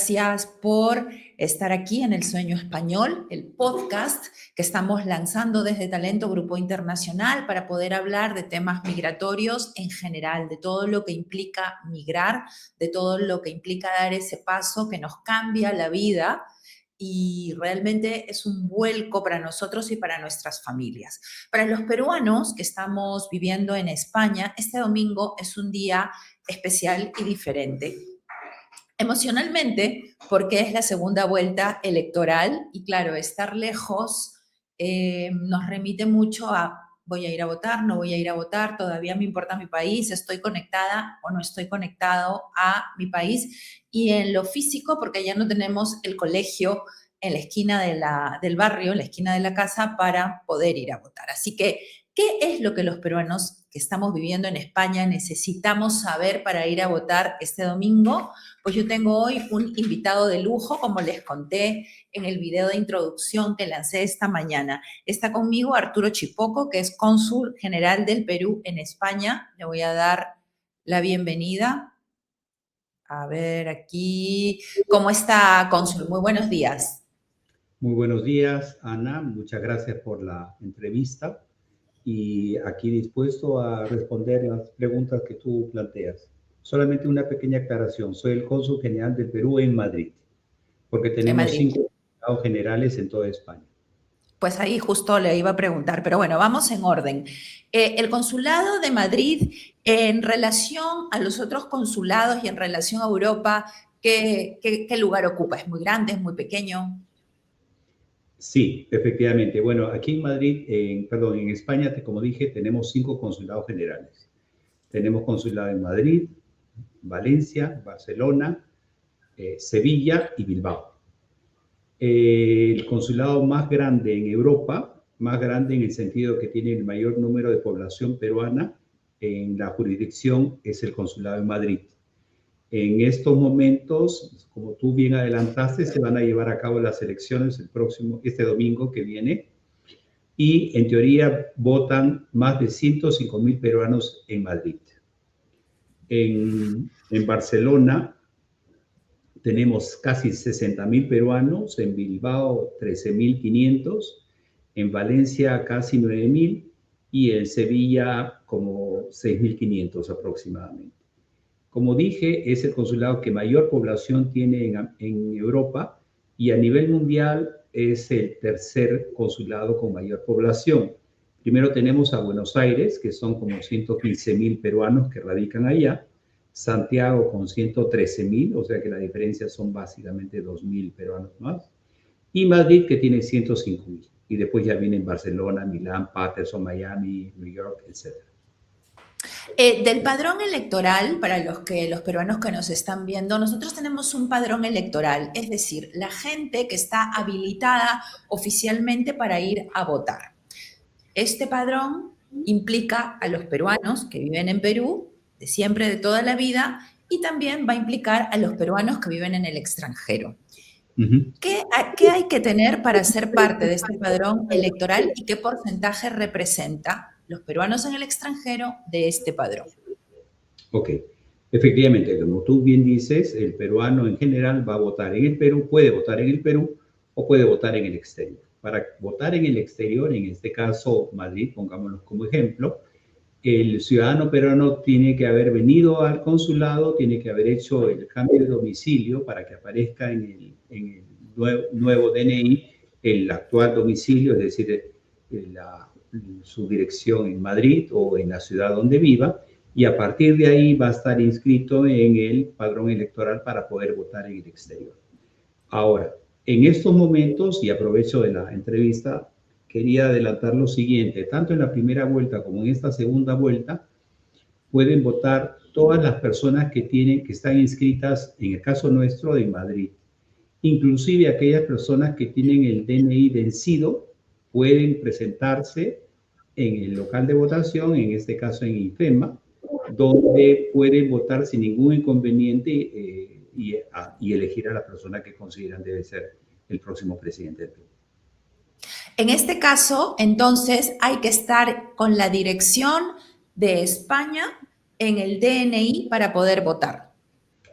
gracias por estar aquí en El Sueño Español, el podcast que estamos lanzando desde Talento Grupo Internacional para poder hablar de temas migratorios en general, de todo lo que implica migrar, de todo lo que implica dar ese paso que nos cambia la vida y realmente es un vuelco para nosotros y para nuestras familias. Para los peruanos que estamos viviendo en España, este domingo es un día especial y diferente. Emocionalmente, porque es la segunda vuelta electoral y claro, estar lejos nos remite mucho a voy a ir a votar, no voy a ir a votar, todavía me importa mi país, estoy conectada o no estoy conectado a mi país. Y en lo físico, porque ya no tenemos el colegio en la esquina del barrio, en la esquina de la casa, para poder ir a votar. Así que, ¿qué es lo que los peruanos que estamos viviendo en España necesitamos saber para ir a votar este domingo? Pues yo tengo hoy un invitado de lujo, como les conté en el video de introducción que lancé esta mañana. Está conmigo Arturo Chipoco, que es cónsul general del Perú en España. Le voy a dar la bienvenida. A ver aquí, ¿cómo está, cónsul? Muy buenos días. Muy buenos días, Ana. Muchas gracias por la entrevista y aquí dispuesto a responder las preguntas que tú planteas. Solamente una pequeña aclaración. Soy el cónsul general del Perú en Madrid, porque tenemos 5 consulados generales en toda España. Pues ahí justo le iba a preguntar, pero bueno, vamos en orden. El consulado de Madrid, en relación a los otros consulados y en relación a Europa, ¿qué lugar ocupa? ¿Es muy grande, es muy pequeño? Sí, efectivamente. Bueno, aquí en Madrid, en España, como dije, tenemos 5 consulados generales. Tenemos consulado en Madrid, Valencia, Barcelona, Sevilla y Bilbao. El consulado más grande en Europa, más grande en el sentido que tiene el mayor número de población peruana en la jurisdicción, es el consulado en Madrid. En estos momentos, como tú bien adelantaste, se van a llevar a cabo las elecciones este domingo que viene, y en teoría votan más de 105.000 peruanos en Madrid. En Barcelona tenemos casi 60.000 peruanos, en Bilbao 13.500, en Valencia casi 9.000 y en Sevilla como 6.500 aproximadamente. Como dije, es el consulado que mayor población tiene en Europa y a nivel mundial es el tercer consulado con mayor población. Primero tenemos a Buenos Aires, que son como 115.000 peruanos que radican allá. Santiago con 113.000, o sea que la diferencia son básicamente 2.000 peruanos más. Y Madrid, que tiene 105.000. Y después ya vienen Barcelona, Milán, Paterson, Miami, New York, etc. Del padrón electoral, para los peruanos que nos están viendo, nosotros tenemos un padrón electoral, es decir, la gente que está habilitada oficialmente para ir a votar. Este padrón implica a los peruanos que viven en Perú, de siempre, de toda la vida, y también va a implicar a los peruanos que viven en el extranjero. ¿Qué hay que tener para ser parte de este padrón electoral y qué porcentaje representa los peruanos en el extranjero de este padrón? Ok, efectivamente, como tú bien dices, el peruano en general va a votar en el Perú, puede votar en el Perú o puede votar en el exterior. Para votar en el exterior, en este caso Madrid, pongámoslo como ejemplo, el ciudadano peruano tiene que haber venido al consulado, tiene que haber hecho el cambio de domicilio para que aparezca en el nuevo DNI el actual domicilio, es decir, su dirección en Madrid o en la ciudad donde viva, y a partir de ahí va a estar inscrito en el padrón electoral para poder votar en el exterior. Ahora, en estos momentos, y aprovecho de la entrevista, quería adelantar lo siguiente: tanto en la primera vuelta como en esta segunda vuelta, pueden votar todas las personas que están inscritas, en el caso nuestro, en Madrid. Inclusive aquellas personas que tienen el DNI vencido pueden presentarse en el local de votación, en este caso en IFEMA, donde pueden votar sin ningún inconveniente y elegir a la persona que consideran debe ser el próximo presidente del Perú. En este caso, entonces, hay que estar con la dirección de España en el DNI para poder votar.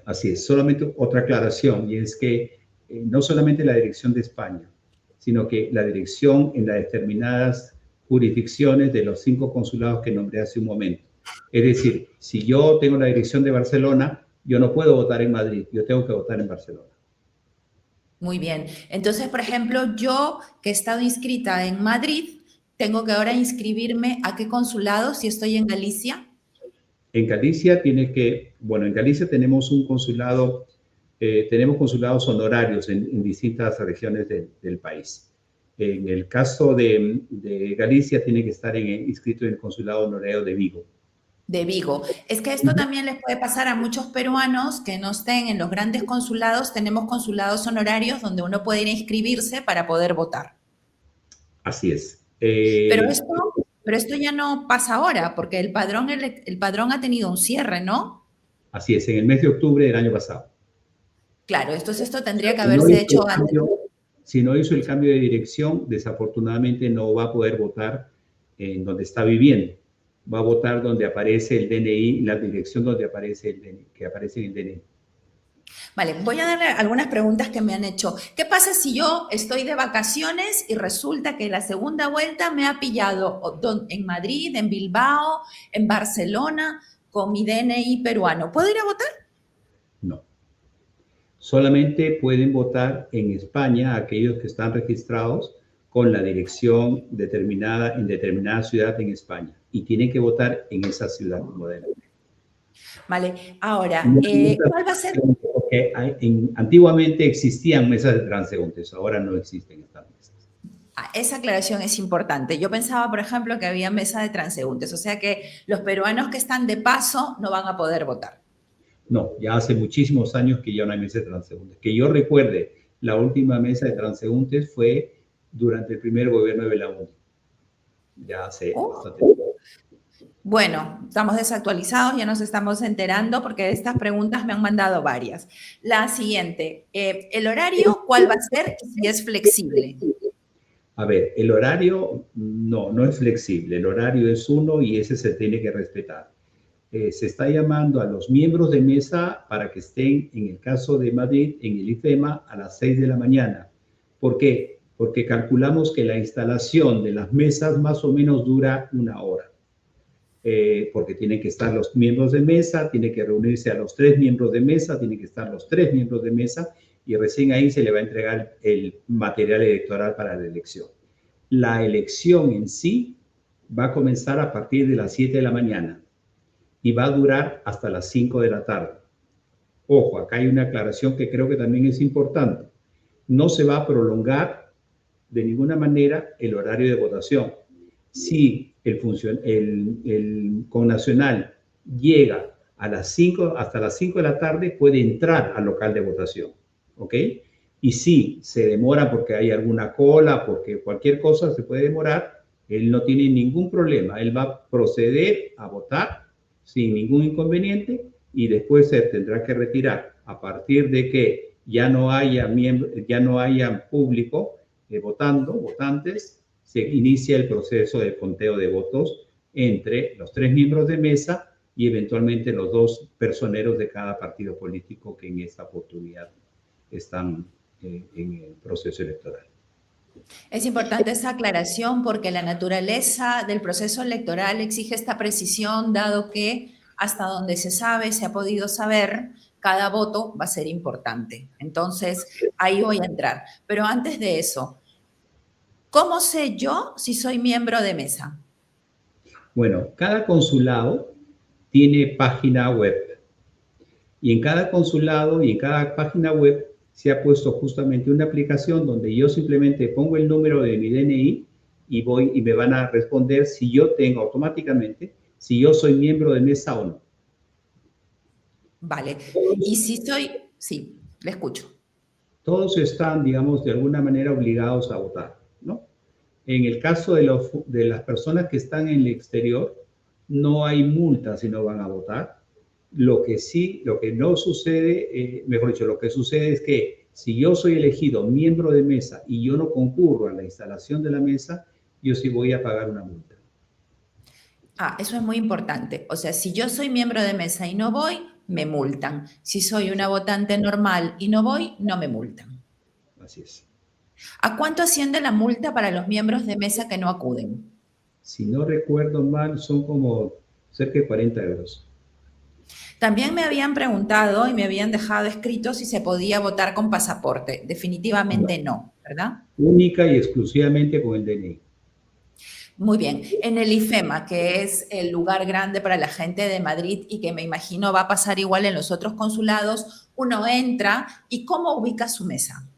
Así es, solamente otra aclaración, y es que no solamente la dirección de España, sino que la dirección en las determinadas jurisdicciones de los 5 consulados que nombré hace un momento. Es decir, si yo tengo la dirección de Barcelona, yo no puedo votar en Madrid, yo tengo que votar en Barcelona. Muy bien. Entonces, por ejemplo, yo que he estado inscrita en Madrid, tengo que ahora inscribirme a qué consulado si estoy en Galicia. En Galicia tiene que, bueno, en Galicia tenemos un consulado, tenemos consulados honorarios en distintas regiones del país. En el caso de Galicia tiene que estar inscrito en el consulado honorario de Vigo. De Vigo. Es que esto también les puede pasar a muchos peruanos que no estén en los grandes consulados. Tenemos consulados honorarios donde uno puede ir a inscribirse para poder votar. Así es. Pero esto ya no pasa ahora, porque el padrón ha tenido un cierre, ¿no? Así es, en el mes de octubre del año pasado. Claro, entonces esto tendría que Si no haberse hizo hecho el antes. cambio, si no hizo el cambio de dirección, desafortunadamente no va a poder votar en donde está viviendo. Va a votar donde aparece el DNI, la dirección donde aparece el DNI, que aparece en el DNI. Vale, voy a darle algunas preguntas que me han hecho. ¿Qué pasa si yo estoy de vacaciones y resulta que la segunda vuelta me ha pillado en Madrid, en Bilbao, en Barcelona, con mi DNI peruano? ¿Puedo ir a votar? No. Solamente pueden votar en España aquellos que están registrados con la dirección determinada en determinada ciudad en España y tienen que votar en esa ciudad modelo. Vale, ahora, ¿cuál va a ser? Porque antiguamente existían mesas de transeúntes, ahora no existen estas mesas. Esa aclaración es importante. Yo pensaba, por ejemplo, que había mesa de transeúntes, o sea que los peruanos que están de paso no van a poder votar. No, ya hace muchísimos años que ya no hay mesa de transeúntes. Que yo recuerde, la última mesa de transeúntes fue durante el primer gobierno de Belaúnde. Ya hace bastante tiempo. Bueno, estamos desactualizados, ya nos estamos enterando porque estas preguntas me han mandado varias. La siguiente, ¿el horario cuál va a ser y si es flexible? A ver, el horario no es flexible. El horario es uno y ese se tiene que respetar. Se está llamando a los miembros de mesa para que estén, en el caso de Madrid, en el IFEMA a las 6 de la mañana. ¿Por qué? Porque calculamos que la instalación de las mesas más o menos dura 1 hora. Porque tienen que estar los miembros de mesa, tiene que reunirse a los 3 miembros de mesa, tienen que estar los 3 miembros de mesa y recién ahí se le va a entregar el material electoral para la elección. La elección en sí va a comenzar a partir de las 7 de la mañana y va a durar hasta las 5 de la tarde. Ojo, acá hay una aclaración que creo que también es importante. No se va a prolongar de ninguna manera el horario de votación. Si el connacional llega a las 5, hasta las 5 de la tarde, puede entrar al local de votación, ¿ok? Y si se demora porque hay alguna cola, porque cualquier cosa se puede demorar, él no tiene ningún problema. Él va a proceder a votar sin ningún inconveniente y después se tendrá que retirar a partir de que ya no haya público votantes, se inicia el proceso de conteo de votos entre los 3 miembros de mesa y eventualmente los 2 personeros de cada partido político que en esta oportunidad están en el proceso electoral. Es importante esa aclaración porque la naturaleza del proceso electoral exige esta precisión, dado que hasta donde se sabe, se ha podido saber, cada voto va a ser importante. Entonces, ahí voy a entrar. Pero antes de eso, ¿cómo sé yo si soy miembro de mesa? Bueno, cada consulado tiene página web y en cada consulado y en cada página web se ha puesto justamente una aplicación donde yo simplemente pongo el número de mi DNI y voy y me van a responder si yo tengo automáticamente, si yo soy miembro de mesa o no. Vale. Y si soy, sí, le escucho. Todos están, digamos, de alguna manera obligados a votar, ¿no? En el caso de las personas que están en el exterior, no hay multas si no van a votar. Lo que no sucede, mejor dicho, lo que sucede es que si yo soy elegido miembro de mesa y yo no concurro a la instalación de la mesa, yo sí voy a pagar una multa. Eso es muy importante. O sea, si yo soy miembro de mesa y no voy, me multan. Si soy una votante normal y no voy, no me multan. Así es. ¿A cuánto asciende la multa para los miembros de mesa que no acuden? Si no recuerdo mal, son como cerca de 40 euros. También me habían preguntado y me habían dejado escrito si se podía votar con pasaporte. No, Definitivamente no, ¿verdad? única y exclusivamente con el DNI. Muy bien. En el IFEMA, que es el lugar grande para la gente de Madrid y que me imagino va a pasar igual en los otros consulados, uno entra y ¿cómo ubica su mesa?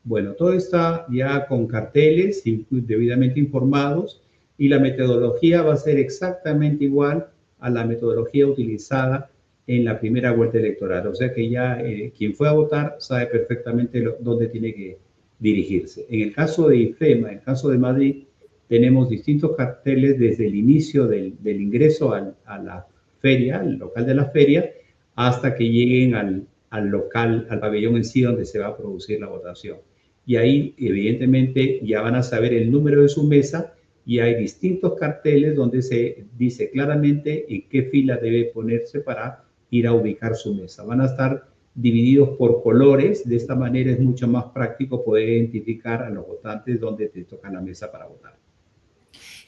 Bueno, todo está ya con carteles debidamente informados y la metodología va a ser exactamente igual a la metodología utilizada en la primera vuelta electoral. O sea que ya quien fue a votar sabe perfectamente dónde tiene que dirigirse. En el caso de IFEMA, en el caso de Madrid, tenemos distintos carteles desde el inicio del ingreso a la feria, al local de la feria, hasta que lleguen al local, al pabellón en sí donde se va a producir la votación. Y ahí, evidentemente, ya van a saber el número de su mesa y hay distintos carteles donde se dice claramente en qué fila debe ponerse para ir a ubicar su mesa. Van a estar divididos por colores, de esta manera es mucho más práctico poder identificar a los votantes donde te toca la mesa para votar.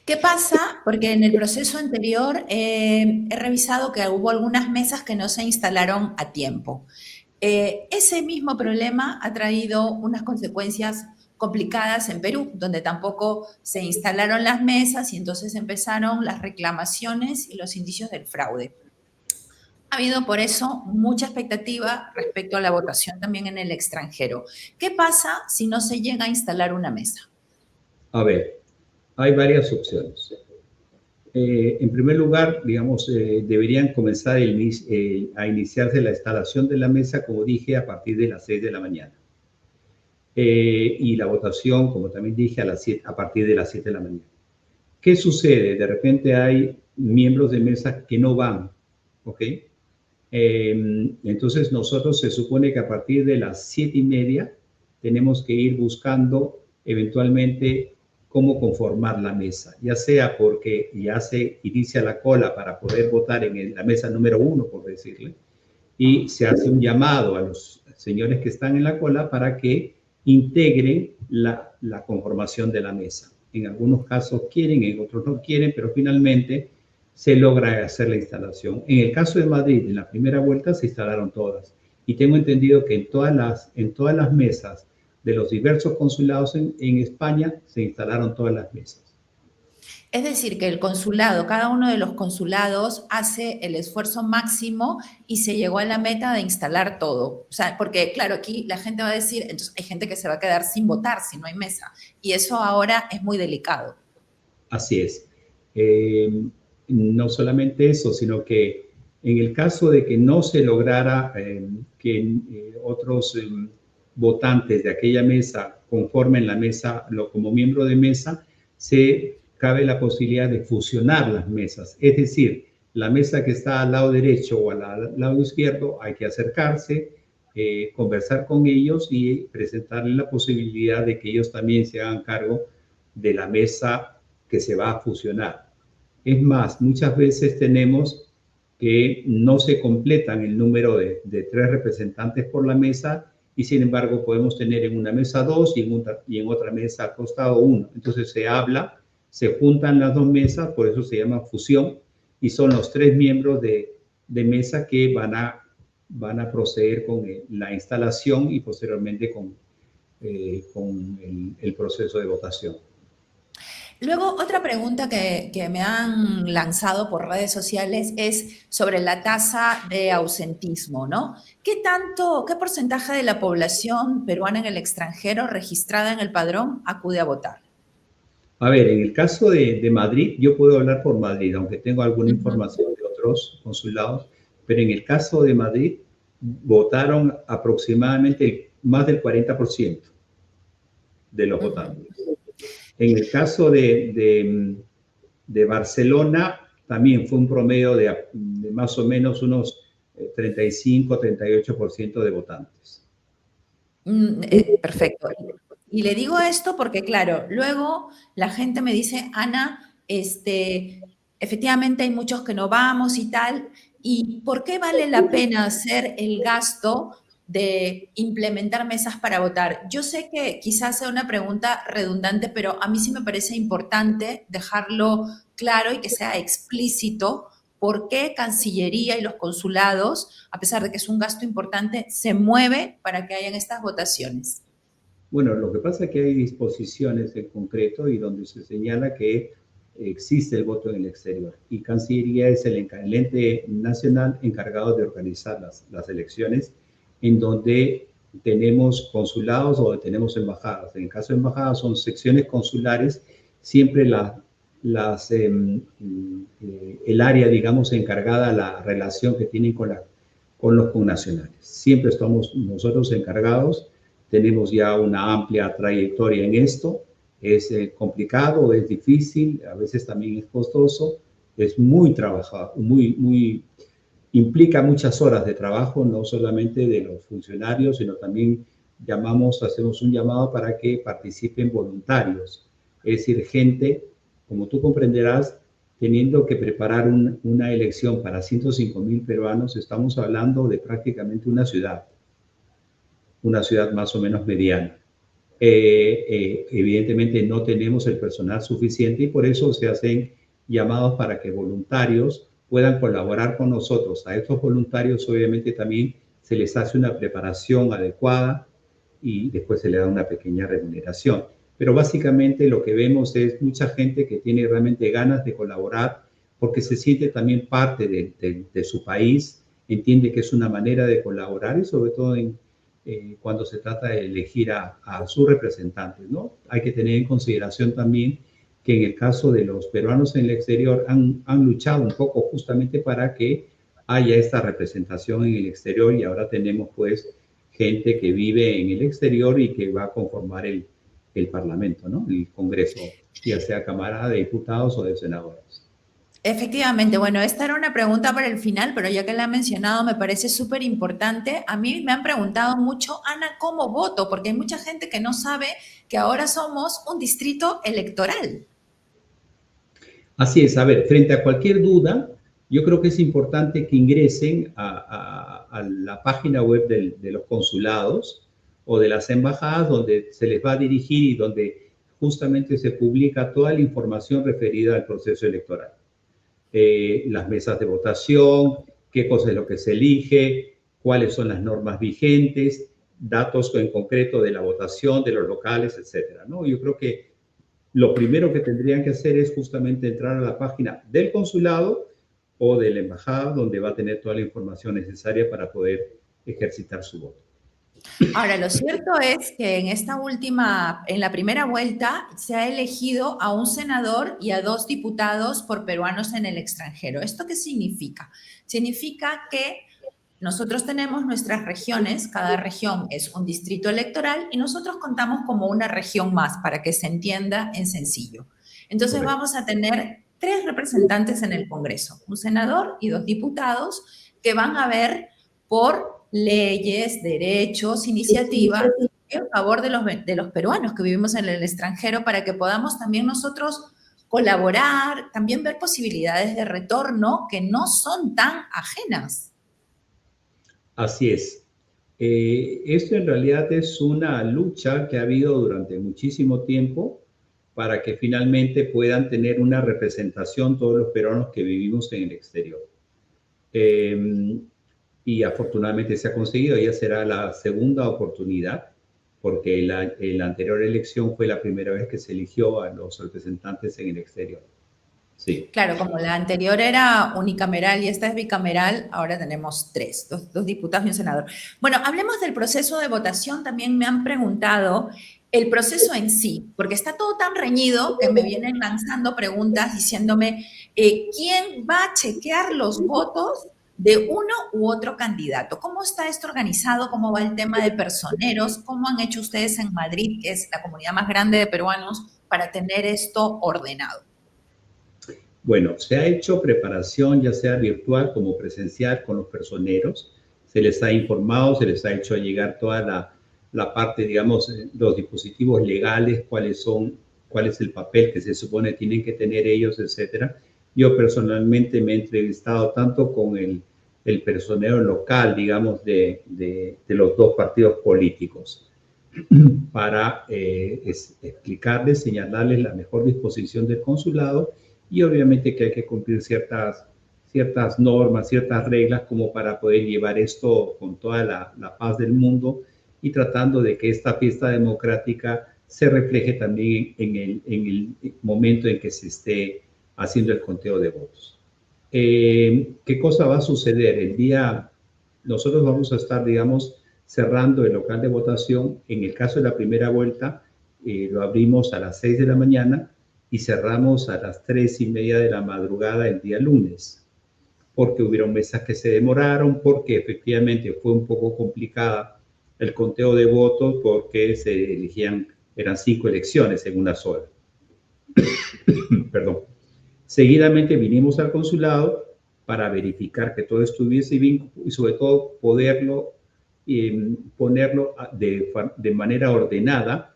¿Qué pasa? Porque en el proceso anterior he revisado que hubo algunas mesas que no se instalaron a tiempo. Ese mismo problema ha traído unas consecuencias complicadas en Perú, donde tampoco se instalaron las mesas y entonces empezaron las reclamaciones y los indicios del fraude. Ha habido por eso mucha expectativa respecto a la votación también en el extranjero. ¿Qué pasa si no se llega a instalar una mesa? A ver, hay varias opciones. En primer lugar, digamos, deberían comenzar a iniciarse la instalación de la mesa, como dije, a partir de las 6 de la mañana. Y la votación, como también dije, a partir de las 7 de la mañana. ¿Qué sucede? De repente hay miembros de mesa que no van, ¿ok? Entonces nosotros se supone que a partir de las 7:30 tenemos que ir buscando eventualmente cómo conformar la mesa, ya sea porque ya se inicia la cola para poder votar en la mesa número 1, por decirle, y se hace un llamado a los señores que están en la cola para que integren la conformación de la mesa. En algunos casos quieren, en otros no quieren, pero finalmente se logra hacer la instalación. En el caso de Madrid, en la primera vuelta se instalaron todas. Y tengo entendido que en todas las mesas de los diversos consulados en España se instalaron todas las mesas. Es decir, que el consulado, cada uno de los consulados hace el esfuerzo máximo y se llegó a la meta de instalar todo. O sea, porque claro, aquí la gente va a decir, entonces hay gente que se va a quedar sin votar si no hay mesa. Y eso ahora es muy delicado. Así es. No solamente eso, sino que en el caso de que no se lograra que otros votantes de aquella mesa conformen la mesa como miembro de mesa, se cabe la posibilidad de fusionar las mesas. Es decir, la mesa que está al lado derecho o al lado izquierdo hay que acercarse, conversar con ellos y presentarles la posibilidad de que ellos también se hagan cargo de la mesa que se va a fusionar. Es más, muchas veces tenemos que no se completan el número de 3 representantes por la mesa y sin embargo podemos tener en una mesa 2 y en otra mesa al costado 1. Entonces se habla, se juntan las dos mesas, por eso se llama fusión y son los 3 miembros de mesa que van a proceder con la instalación y posteriormente con el proceso de votación. Luego, otra pregunta que me han lanzado por redes sociales es sobre la tasa de ausentismo, ¿no? ¿Qué porcentaje de la población peruana en el extranjero registrada en el padrón acude a votar? A ver, en el caso de Madrid, yo puedo hablar por Madrid, aunque tengo alguna Ujú. información de otros consulados, pero en el caso de Madrid votaron aproximadamente más del 40% de los Ujú. votantes. En el caso de Barcelona, también fue un promedio de más o menos unos 35-38% de votantes. Perfecto. Y le digo esto porque, claro, luego la gente me dice, Ana, efectivamente hay muchos que no vamos y tal, ¿Y por qué vale la pena hacer el gasto de implementar mesas para votar? Yo sé que quizás sea una pregunta redundante, pero a mí sí me parece importante dejarlo claro y que sea explícito por qué Cancillería y los consulados, a pesar de que es un gasto importante, se mueve para que hayan estas votaciones. Bueno, lo que pasa es que hay disposiciones en concreto y donde se señala que existe el voto en el exterior y Cancillería es el ente nacional encargado de organizar las elecciones en donde tenemos consulados o tenemos embajadas. En el caso de embajadas son secciones consulares, siempre el área, digamos, encargada a la relación que tienen con los connacionales. Siempre estamos nosotros encargados, tenemos ya una amplia trayectoria en esto. Es complicado, es difícil, a veces también es costoso, es muy trabajado, implica muchas horas de trabajo, no solamente de los funcionarios, sino también hacemos un llamado para que participen voluntarios, es decir, gente, como tú comprenderás, teniendo que preparar una elección para 105,000 peruanos, estamos hablando de prácticamente una ciudad más o menos mediana. Evidentemente no tenemos el personal suficiente y por eso se hacen llamados para que voluntarios puedan colaborar con nosotros. A estos voluntarios obviamente también se les hace una preparación adecuada y después se le da una pequeña remuneración. Pero básicamente lo que vemos es mucha gente que tiene realmente ganas de colaborar porque se siente también parte de su país, entiende que es una manera de colaborar y sobre todo cuando se trata de elegir a sus representantes, ¿no? Hay que tener en consideración también que en el caso de los peruanos en el exterior han luchado un poco justamente para que haya esta representación en el exterior y ahora tenemos pues gente que vive en el exterior y que va a conformar el Parlamento, ¿no? El Congreso, ya sea Cámara de Diputados o de Senadores. Efectivamente, bueno, esta era una pregunta para el final, pero ya que la ha mencionado, me parece súper importante. A mí me han preguntado mucho, Ana, ¿cómo voto? Porque hay mucha gente que no sabe que ahora somos un distrito electoral. Así es, a ver, frente a cualquier duda, yo creo que es importante que ingresen a la página web de los consulados o de las embajadas donde se les va a dirigir y donde justamente se publica toda la información referida al proceso electoral. Las mesas de votación, qué cosa es lo que se elige, cuáles son las normas vigentes, datos en concreto de la votación, de los locales, etcétera, ¿no? Yo creo que lo primero que tendrían que hacer es justamente entrar a la página del consulado o de la embajada, donde va a tener toda la información necesaria para poder ejercitar su voto. Ahora, lo cierto es que en la primera vuelta, se ha elegido a un senador y a 2 diputados por peruanos en el extranjero. ¿Esto qué significa? Significa que nosotros tenemos nuestras regiones, cada región es un distrito electoral y nosotros contamos como una región más, para que se entienda en sencillo. Entonces Correcto. vamos a tener 3 representantes en el Congreso, un senador y 2 diputados que van a ver por leyes, derechos, iniciativas en favor de los peruanos que vivimos en el extranjero para que podamos también nosotros colaborar, también ver posibilidades de retorno que no son tan ajenas. Así es. Esto en realidad es una lucha que ha habido durante muchísimo tiempo para que finalmente puedan tener una representación todos los peruanos que vivimos en el exterior. Y afortunadamente se ha conseguido, ya será la segunda oportunidad, porque la anterior elección fue la primera vez que se eligió a los representantes en el exterior. Sí. Claro, como la anterior era unicameral y esta es bicameral, ahora tenemos 3, 2 diputados y un senador. Bueno, hablemos del proceso de votación. También me han preguntado el proceso en sí, porque está todo tan reñido que me vienen lanzando preguntas diciéndome quién va a chequear los votos de uno u otro candidato. ¿Cómo está esto organizado? ¿Cómo va el tema de personeros? ¿Cómo han hecho ustedes en Madrid, que es la comunidad más grande de peruanos, para tener esto ordenado? Bueno, se ha hecho preparación ya sea virtual como presencial con los personeros. Se les ha informado, se les ha hecho llegar toda la parte, digamos, los dispositivos legales, cuál es el papel que se supone tienen que tener ellos, etcétera. Yo personalmente me he entrevistado tanto con el el personero local, digamos, de los dos partidos políticos, para explicarles, señalarles la mejor disposición del consulado y obviamente que hay que cumplir ciertas normas, ciertas reglas como para poder llevar esto con toda la paz del mundo y tratando de que esta fiesta democrática se refleje también en el momento en que se esté haciendo el conteo de votos. ¿Qué cosa va a suceder? Nosotros vamos a estar, digamos, cerrando el local de votación. En el caso de la primera vuelta, lo abrimos a las 6 de la mañana y cerramos a las 3:30 de la madrugada el día lunes, porque hubieron mesas que se demoraron, porque efectivamente fue un poco complicada el conteo de votos, porque eran 5 elecciones en una sola. Perdón. Seguidamente vinimos al consulado para verificar que todo estuviese bien y sobre todo ponerlo de manera ordenada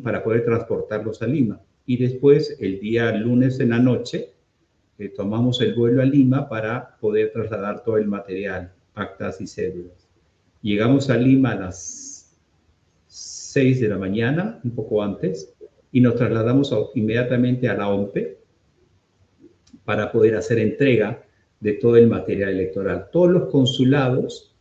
para poder transportarlos a Lima. Y después, el día lunes en la noche, tomamos el vuelo a Lima para poder trasladar todo el material, actas y cédulas. Llegamos a Lima a las 6 de la mañana, un poco antes, y nos trasladamos inmediatamente a la OMPE para poder hacer entrega de todo el material electoral. Todos los consulados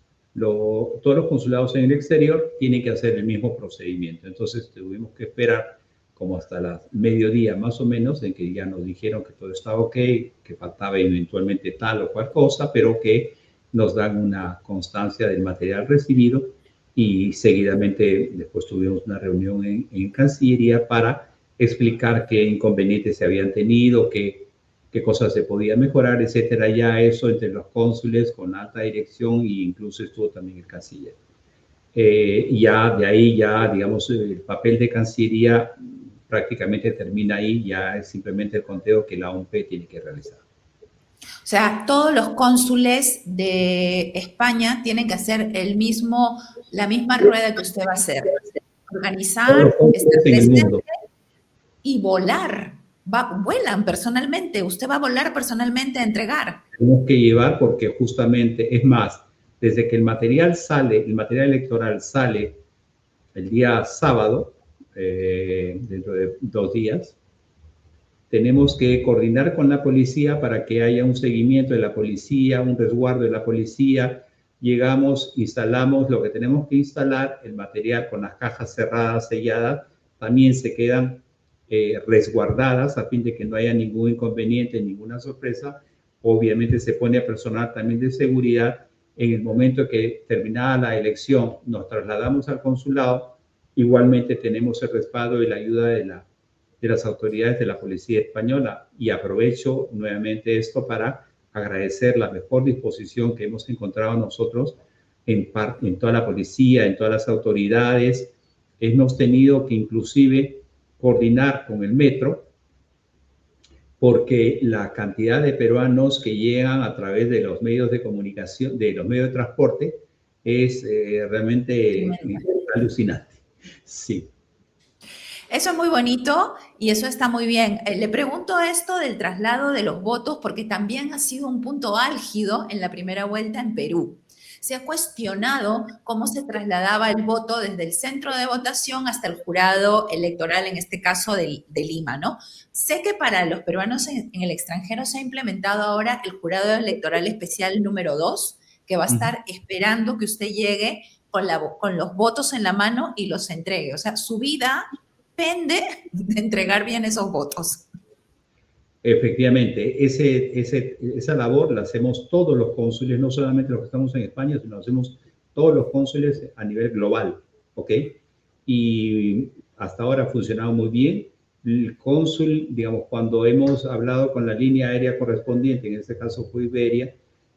en el exterior tienen que hacer el mismo procedimiento. Entonces tuvimos que esperar como hasta la mediodía más o menos, en que ya nos dijeron que todo estaba ok, que faltaba eventualmente tal o cual cosa, pero que nos dan una constancia del material recibido y seguidamente después tuvimos una reunión en Cancillería para explicar qué inconvenientes se habían tenido, qué cosas se podían mejorar, etcétera. Ya eso entre los cónsules con alta dirección e incluso estuvo también el canciller. Ya de ahí, digamos, el papel de Cancillería prácticamente termina ahí, ya es simplemente el conteo que la OMPE tiene que realizar. O sea, todos los cónsules de España tienen que hacer la misma rueda que usted va a hacer. Organizar, estar presente y volar. Vuelan personalmente. Usted va a volar personalmente a entregar. Tenemos que llevar porque justamente, es más, desde que el material electoral sale el día sábado, dentro de 2 días, tenemos que coordinar con la policía para que haya un seguimiento de la policía, un resguardo de la policía. Llegamos, instalamos lo que tenemos que instalar, el material con las cajas cerradas, selladas, también se quedan resguardadas a fin de que no haya ningún inconveniente, ninguna sorpresa. Obviamente se pone a personal también de seguridad. En el momento que terminada la elección, nos trasladamos al consulado. Igualmente tenemos el respaldo y la ayuda de las autoridades de la Policía Española, y aprovecho nuevamente esto para agradecer la mejor disposición que hemos encontrado nosotros en toda la policía, en todas las autoridades. Hemos tenido que inclusive coordinar con el metro, porque la cantidad de peruanos que llegan a través de los medios de comunicación, de los medios de transporte, es realmente alucinante. Sí. Eso es muy bonito y eso está muy bien. Le pregunto esto del traslado de los votos porque también ha sido un punto álgido en la primera vuelta en Perú. Se ha cuestionado cómo se trasladaba el voto desde el centro de votación hasta el jurado electoral, en este caso de Lima, ¿no? Sé que para los peruanos en el extranjero se ha implementado ahora el jurado electoral especial número 2, que va a estar esperando que usted llegue con los votos en la mano y los entregue. O sea, su vida depende de entregar bien esos votos. Efectivamente, esa labor la hacemos todos los cónsules, no solamente los que estamos en España, sino lo hacemos todos los cónsules a nivel global, ¿ok? Y hasta ahora ha funcionado muy bien. El cónsul, digamos, cuando hemos hablado con la línea aérea correspondiente, en este caso fue Iberia,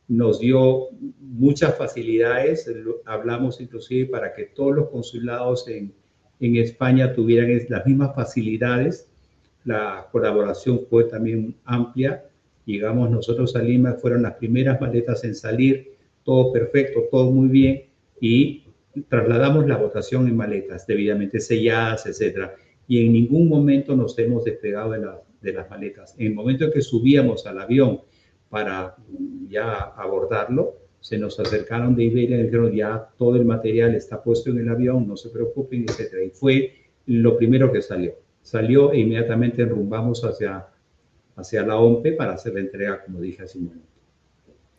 nos dio muchas facilidades. Hablamos inclusive para que todos los consulados en España tuvieran las mismas facilidades. La colaboración fue también amplia. Llegamos nosotros a Lima, fueron las primeras maletas en salir, todo perfecto, todo muy bien, y trasladamos la votación en maletas debidamente selladas, etcétera. Y en ningún momento nos hemos despegado de las maletas. En el momento en que subíamos al avión para ya abordarlo. Se nos acercaron de Iberia y dijeron, ya todo el material está puesto en el avión, no se preocupen, etc. Y fue lo primero que salió. Salió e inmediatamente enrumbamos hacia la OMPE para hacer la entrega, como dije hace un momento.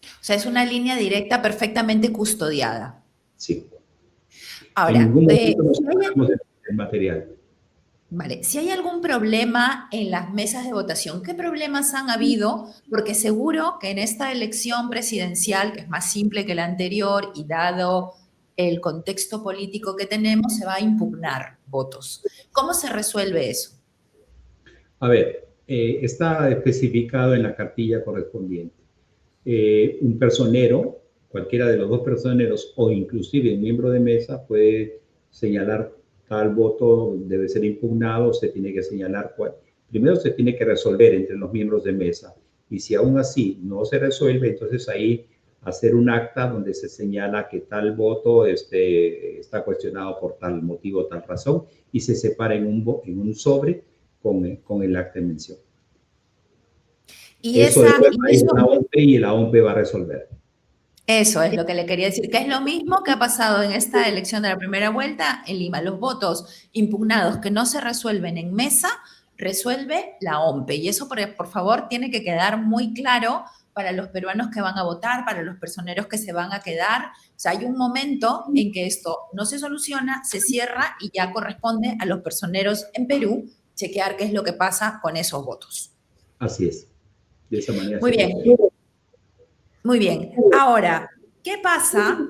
O sea, es una línea directa perfectamente custodiada. Sí. Ahora, en ningún momento nos separamos del material. Vale, si hay algún problema en las mesas de votación, ¿qué problemas han habido? Porque seguro que en esta elección presidencial, que es más simple que la anterior y dado el contexto político que tenemos, se va a impugnar votos. ¿Cómo se resuelve eso? A ver, está especificado en la cartilla correspondiente. Un personero, cualquiera de los dos personeros o inclusive un miembro de mesa puede señalar tal voto debe ser impugnado, se tiene que señalar cuál. Primero se tiene que resolver entre los miembros de mesa y si aún así no se resuelve, entonces ahí hacer un acta donde se señala que tal voto está cuestionado por tal motivo, tal razón y se separa en un sobre con el acta de mención. Y eso es la OMPE y la OMPE va a resolver. Eso es lo que le quería decir, que es lo mismo que ha pasado en esta elección de la primera vuelta en Lima. Los votos impugnados que no se resuelven en mesa, resuelve la OMPE. Y eso, por favor, tiene que quedar muy claro para los peruanos que van a votar, para los personeros que se van a quedar. O sea, hay un momento en que esto no se soluciona, se cierra y ya corresponde a los personeros en Perú chequear qué es lo que pasa con esos votos. Así es. De esa manera. Muy bien. Muy bien. Ahora, ¿qué pasa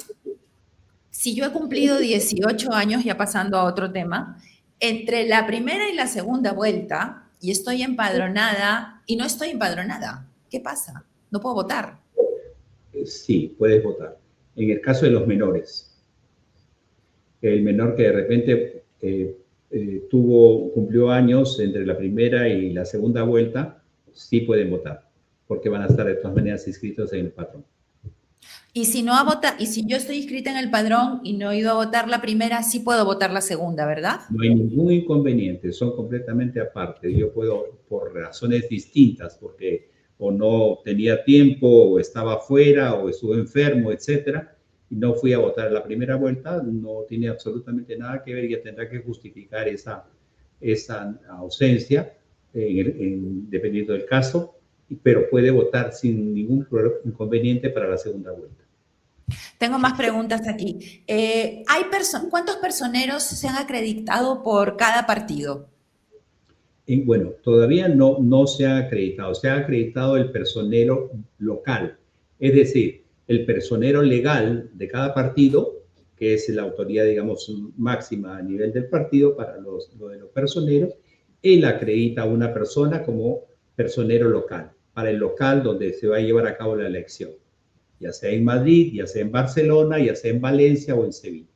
si yo he cumplido 18 años, ya pasando a otro tema, entre la primera y la segunda vuelta y estoy empadronada y no estoy empadronada? ¿Qué pasa? No puedo votar. Sí, puedes votar. En el caso de los menores, el menor que de repente cumplió años entre la primera y la segunda vuelta, sí pueden votar, porque van a estar de todas maneras inscritos en el padrón. Y si yo estoy inscrita en el padrón y no he ido a votar la primera, sí puedo votar la segunda, ¿verdad? No hay ningún inconveniente, son completamente aparte. Yo puedo, por razones distintas, porque o no tenía tiempo, o estaba fuera, o estuve enfermo, etcétera, y no fui a votar la primera vuelta, no tiene absolutamente nada que ver, ya tendrá que justificar esa ausencia, dependiendo del caso, pero puede votar sin ningún inconveniente para la segunda vuelta. Tengo más preguntas aquí. ¿Cuántos personeros se han acreditado por cada partido? Bueno, todavía no se ha acreditado. Se ha acreditado el personero local, es decir, el personero legal de cada partido, que es la autoridad, digamos, máxima a nivel del partido para lo de los personeros. Él acredita a una persona como personero local, para el local donde se va a llevar a cabo la elección, ya sea en Madrid, ya sea en Barcelona, ya sea en Valencia o en Sevilla.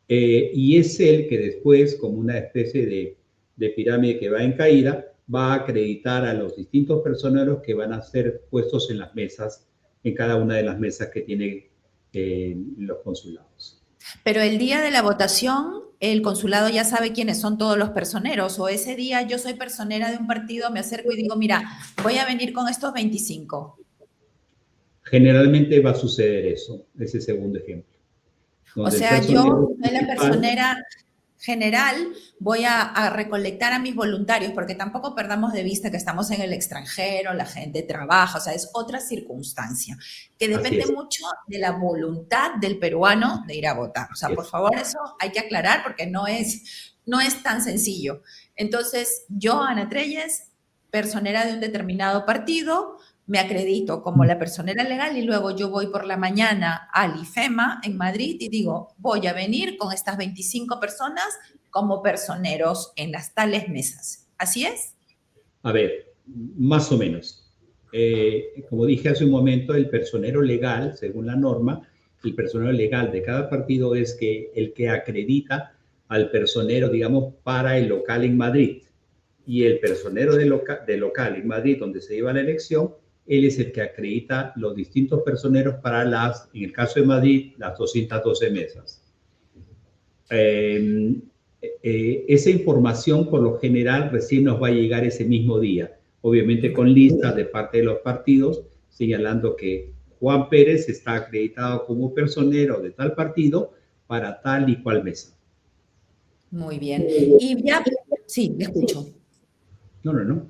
Y es él que después, como una especie de pirámide que va en caída, va a acreditar a los distintos personeros que van a ser puestos en las mesas, en cada una de las mesas que tienen los consulados. Pero el día de la votación, el consulado ya sabe quiénes son todos los personeros, o ese día yo soy personera de un partido, me acerco y digo, mira, voy a venir con estos 25. Generalmente va a suceder eso, ese segundo ejemplo. O sea, yo soy la personera general, voy a recolectar a mis voluntarios, porque tampoco perdamos de vista que estamos en el extranjero, la gente trabaja, o sea, es otra circunstancia que depende mucho de la voluntad del peruano de ir a votar. O sea, por favor, eso hay que aclarar porque no es tan sencillo. Entonces, yo, Ana Trelles, personera de un determinado partido, me acredito como la personera legal y luego yo voy por la mañana al IFEMA en Madrid y digo, voy a venir con estas 25 personas como personeros en las tales mesas. ¿Así es? A ver, más o menos. Como dije hace un momento, el personero legal, según la norma, el personero legal de cada partido es el que acredita al personero, digamos, para el local en Madrid. Y el personero de local en Madrid, donde se lleva la elección, él es el que acredita los distintos personeros para en el caso de Madrid, las 212 mesas. Esa información, por lo general, recién nos va a llegar ese mismo día, obviamente con listas de parte de los partidos señalando que Juan Pérez está acreditado como personero de tal partido para tal y cual mesa. Muy bien. Y ya, sí, le escucho. No, no, no.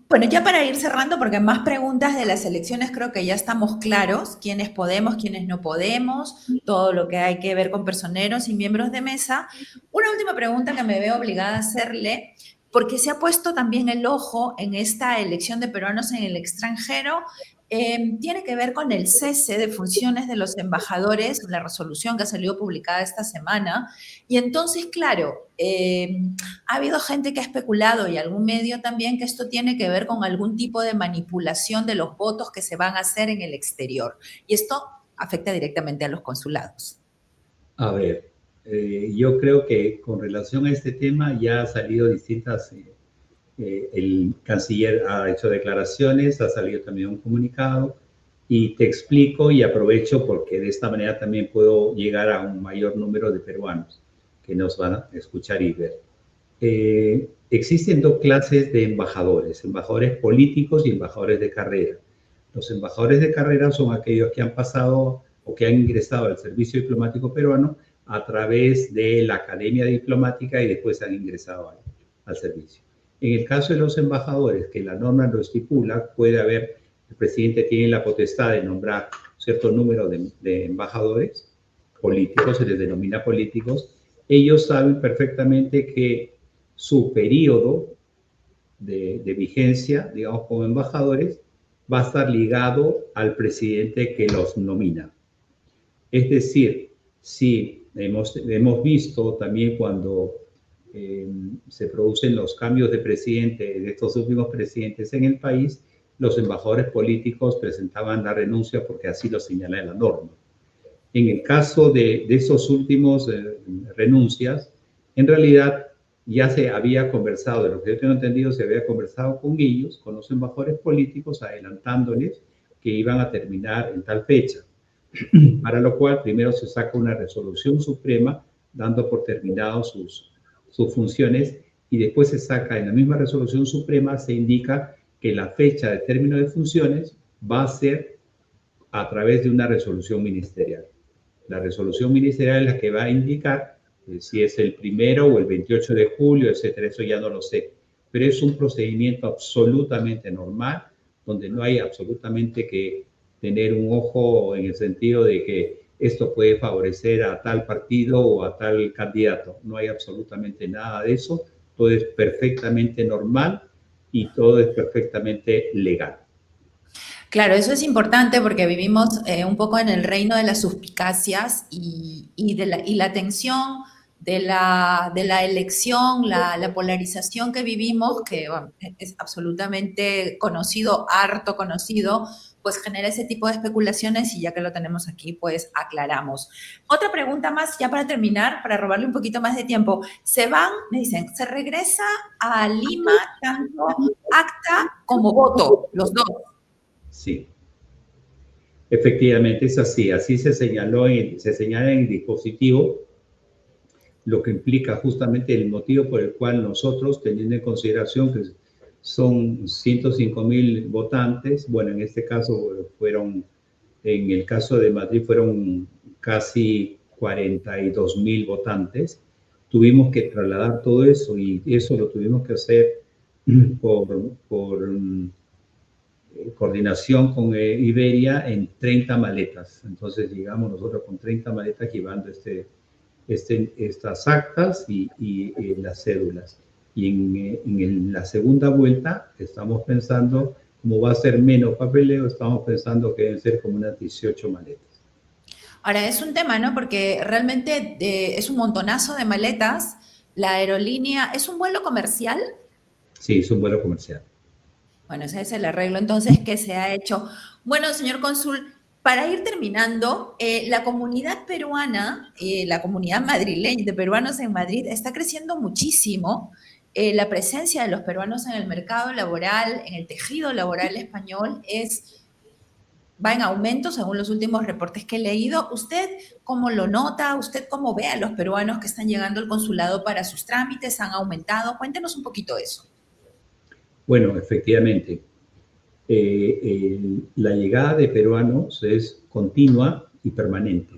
Bueno, ya para ir cerrando, porque más preguntas de las elecciones creo que ya estamos claros, quiénes podemos, quiénes no podemos, todo lo que hay que ver con personeros y miembros de mesa. Una última pregunta que me veo obligada a hacerle, porque se ha puesto también el ojo en esta elección de peruanos en el extranjero, tiene que ver con el cese de funciones de los embajadores, la resolución que ha salido publicada esta semana. Y entonces, claro, ha habido gente que ha especulado y algún medio también que esto tiene que ver con algún tipo de manipulación de los votos que se van a hacer en el exterior. Y esto afecta directamente a los consulados. A ver, yo creo que con relación a este tema ya ha salido distintas, el canciller ha hecho declaraciones, ha salido también un comunicado y te explico y aprovecho porque de esta manera también puedo llegar a un mayor número de peruanos que nos van a escuchar y ver. Existen dos clases de embajadores, embajadores políticos y embajadores de carrera. Los embajadores de carrera son aquellos que han pasado o que han ingresado al servicio diplomático peruano a través de la academia diplomática y después han ingresado al servicio. En el caso de los embajadores, que la norma lo estipula, puede haber, el presidente tiene la potestad de nombrar cierto número de embajadores políticos, se les denomina políticos. Ellos saben perfectamente que su periodo de vigencia, digamos, como embajadores, va a estar ligado al presidente que los nomina. Es decir, si hemos visto también cuando se producen los cambios de presidente, de estos últimos presidentes en el país, los embajadores políticos presentaban la renuncia porque así lo señala la norma. En el caso de esos últimos renuncias, en realidad ya se había conversado, de lo que yo tengo entendido, se había conversado con ellos, con los embajadores políticos, adelantándoles que iban a terminar en tal fecha. Para lo cual, primero se saca una resolución suprema dando por terminados sus funciones y después se saca en la misma resolución suprema, se indica que la fecha de término de funciones va a ser a través de una resolución ministerial. La resolución ministerial es la que va a indicar si es el 1 o el 28 de julio, etcétera, eso ya no lo sé. Pero es un procedimiento absolutamente normal, donde no hay absolutamente que tener un ojo en el sentido de que esto puede favorecer a tal partido o a tal candidato. No hay absolutamente nada de eso. Todo es perfectamente normal y todo es perfectamente legal. Claro, eso es importante porque vivimos un poco en el reino de las suspicacias y la tensión de la elección, la polarización que vivimos, que bueno, es absolutamente conocido, harto conocido, pues genera ese tipo de especulaciones y ya que lo tenemos aquí, pues aclaramos. Otra pregunta más, ya para terminar, para robarle un poquito más de tiempo. Se van, me dicen, se regresa a Lima tanto acta como voto, los dos. Sí, efectivamente es así. Así se señaló, se señala en el dispositivo, lo que implica justamente el motivo por el cual nosotros, teniendo en consideración que son 105.000 votantes, bueno, en este caso fueron, en el caso de Madrid fueron casi 42.000 votantes, tuvimos que trasladar todo eso y eso lo tuvimos que hacer por coordinación con Iberia en 30 maletas. Entonces llegamos nosotros con 30 maletas llevando estas actas y las cédulas. Y en la segunda vuelta estamos pensando, como va a ser menos papeleo, estamos pensando que deben ser como unas 18 maletas. Ahora, es un tema, ¿no? Porque realmente es un montonazo de maletas. La aerolínea, ¿es un vuelo comercial? Sí, es un vuelo comercial. Bueno, ese es el arreglo entonces que se ha hecho. Bueno, señor cónsul, para ir terminando, la comunidad peruana, la comunidad madrileña de peruanos en Madrid está creciendo muchísimo. La presencia de los peruanos en el mercado laboral, en el tejido laboral español, va en aumento según los últimos reportes que he leído. ¿Usted cómo lo nota? ¿Usted cómo ve a los peruanos que están llegando al consulado para sus trámites? ¿Han aumentado? Cuéntenos un poquito eso. Bueno, efectivamente. la llegada de peruanos es continua y permanente.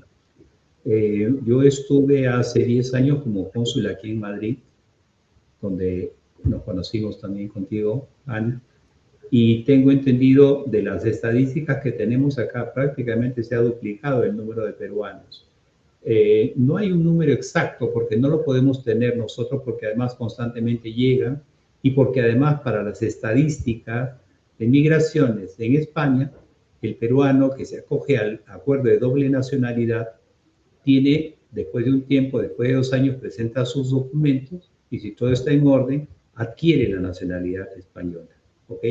Yo estuve hace 10 años como cónsul aquí en Madrid, donde nos conocimos también contigo, Ana, y tengo entendido de las estadísticas que tenemos acá, prácticamente se ha duplicado el número de peruanos. No hay un número exacto porque no lo podemos tener nosotros, porque además constantemente llegan y porque además para las estadísticas de migraciones en España, el peruano que se acoge al acuerdo de doble nacionalidad tiene, después de un tiempo, después de 2 años, presenta sus documentos y si todo está en orden, adquiere la nacionalidad española. ¿Ok?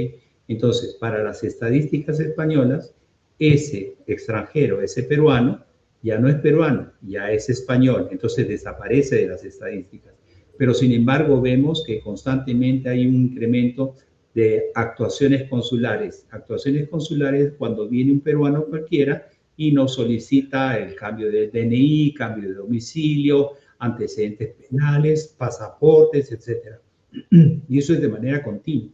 Entonces, para las estadísticas españolas, ese extranjero, ese peruano, ya no es peruano, ya es español, entonces desaparece de las estadísticas. Pero sin embargo vemos que constantemente hay un incremento de actuaciones consulares cuando viene un peruano cualquiera y nos solicita el cambio de DNI, cambio de domicilio, antecedentes penales, pasaportes, etc. Y eso es de manera continua.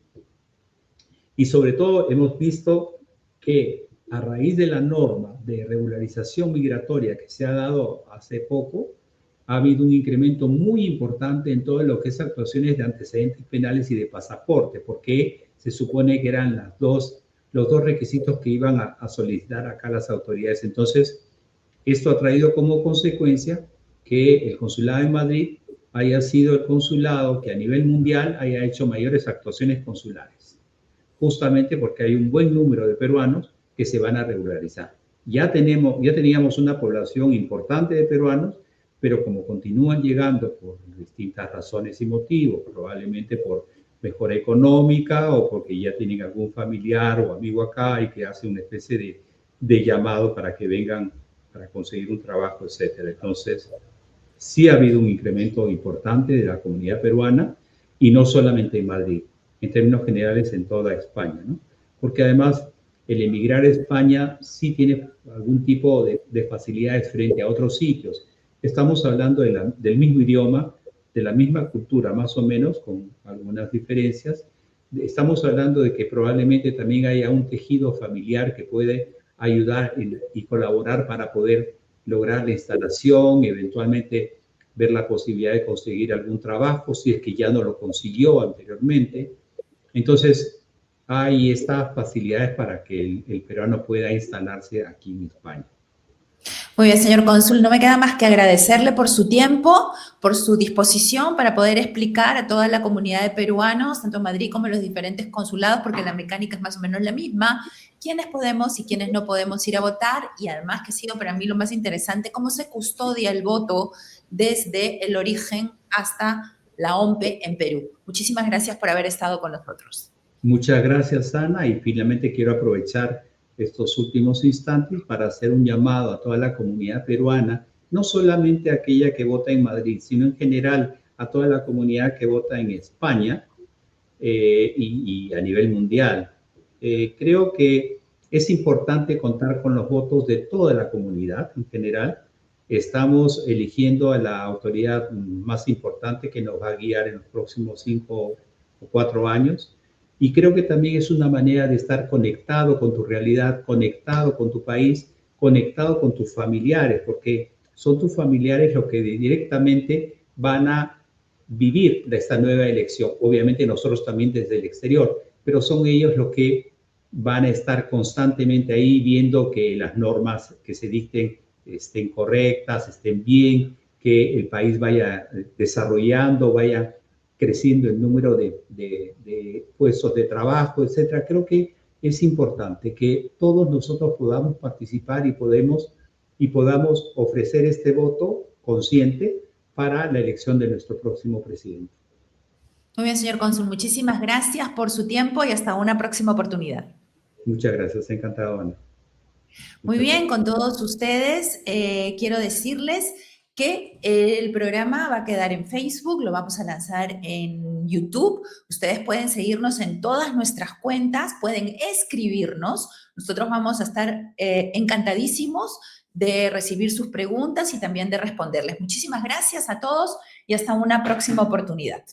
Y sobre todo hemos visto que a raíz de la norma de regularización migratoria que se ha dado hace poco, ha habido un incremento muy importante en todo lo que es actuaciones de antecedentes penales y de pasaporte, porque se supone que eran los dos requisitos que iban a solicitar acá las autoridades. Entonces, esto ha traído como consecuencia que el consulado en Madrid haya sido el consulado que a nivel mundial haya hecho mayores actuaciones consulares, justamente porque hay un buen número de peruanos que se van a regularizar. Ya teníamos una población importante de peruanos, pero como continúan llegando por distintas razones y motivos, probablemente por mejora económica o porque ya tienen algún familiar o amigo acá y que hace una especie de llamado para que vengan para conseguir un trabajo, etc. Entonces, sí ha habido un incremento importante de la comunidad peruana y no solamente en Madrid, en términos generales en toda España, ¿no? Porque además el emigrar a España sí tiene algún tipo de facilidades frente a otros sitios. Estamos hablando del mismo idioma, de la misma cultura, más o menos, con algunas diferencias. Estamos hablando de que probablemente también haya un tejido familiar que puede ayudar y colaborar para poder lograr la instalación, eventualmente ver la posibilidad de conseguir algún trabajo, si es que ya no lo consiguió anteriormente. Entonces, hay estas facilidades para que el peruano pueda instalarse aquí en España. Muy bien, señor cónsul, no me queda más que agradecerle por su tiempo, por su disposición para poder explicar a toda la comunidad de peruanos, tanto en Madrid como en los diferentes consulados, porque la mecánica es más o menos la misma, quiénes podemos y quiénes no podemos ir a votar, y además, que ha sido para mí lo más interesante, cómo se custodia el voto desde el origen hasta la OMPE en Perú. Muchísimas gracias por haber estado con nosotros. Muchas gracias, Ana, y finalmente quiero aprovechar estos últimos instantes para hacer un llamado a toda la comunidad peruana, no solamente aquella que vota en Madrid, sino en general a toda la comunidad que vota en España y a nivel mundial. Creo que es importante contar con los votos de toda la comunidad en general. Estamos eligiendo a la autoridad más importante que nos va a guiar en los próximos 5 o 4 años. Y creo que también es una manera de estar conectado con tu realidad, conectado con tu país, conectado con tus familiares, porque son tus familiares los que directamente van a vivir esta nueva elección. Obviamente nosotros también desde el exterior, pero son ellos los que van a estar constantemente ahí viendo que las normas que se dicten estén correctas, estén bien, que el país vaya desarrollando, vaya creciendo el número de puestos de trabajo, etcétera. Creo que es importante que todos nosotros podamos participar y podamos ofrecer este voto consciente para la elección de nuestro próximo presidente. Muy bien, señor cónsul, muchísimas gracias por su tiempo y hasta una próxima oportunidad. Muchas gracias, encantado, Ana. Muy bien, con todos ustedes quiero decirles que el programa va a quedar en Facebook, lo vamos a lanzar en YouTube. Ustedes pueden seguirnos en todas nuestras cuentas, pueden escribirnos. Nosotros vamos a estar encantadísimos de recibir sus preguntas y también de responderles. Muchísimas gracias a todos y hasta una próxima oportunidad.